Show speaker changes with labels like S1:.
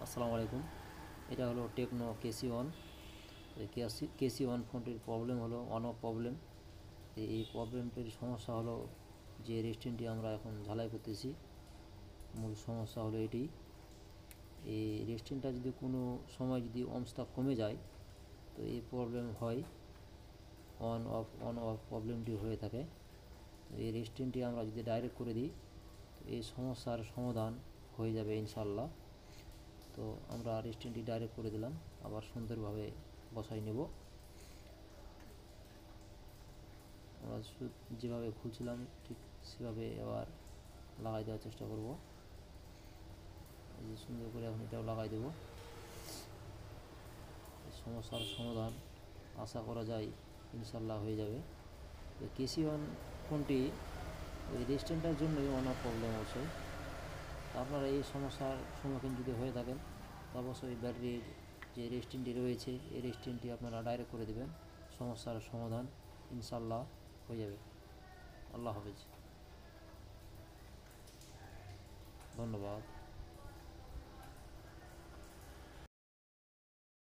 S1: আসসালামু আলাইকুম। এটা হলো টেকনো KC1। KC1 ফোনটির প্রবলেম হলো অন অফ প্রবলেম। এই প্রবলেমটির সমস্যা হলো যে রেস্টিনটি আমরা এখন ঝালাই করতেছি, মূল সমস্যা হলো এটি। এই রেস্টিনটা যদি কোনো সময় যদি অমসটা কমে যায় তো এই প্রবলেম হয়, অন অফ প্রবলেমটি হয়ে থাকে। এই রেস্টিনটি আমরা যদি ডাইরেক্ট করে দিই তো এই সমস্যার সমাধান হয়ে যাবে ইনশাল্লাহ। তো আমরা রেস্টিনটি ডাইরেক্ট করে দিলাম, আবার সুন্দরভাবে বসাই নেব। আমরা যেভাবে খুলছিলাম ঠিক সেভাবে এবার লাগাই দেওয়ার চেষ্টা করব। এই যে সুন্দর করে এখন এটাও লাগাই দেব। সমস্যার সমাধান আশা করা যায় ইনশাল্লাহ হয়ে যাবে। KC1 ফোনটি ওই রেস্টিনটার জন্যই অনেক প্রবলেম হচ্ছে। আপনারা এই সমস্যার সম্মুখীন যদি হয়ে থাকেন অবশ্যই ব্যাটারির যে রেস্টিনটি রয়েছে এই রেস্টিনটি আপনারা ডাইরেক্ট করে দেবেন, সমস্যার সমাধান ইনশাল্লাহ হয়ে যাবে। আল্লাহ হাফেজ, ধন্যবাদ।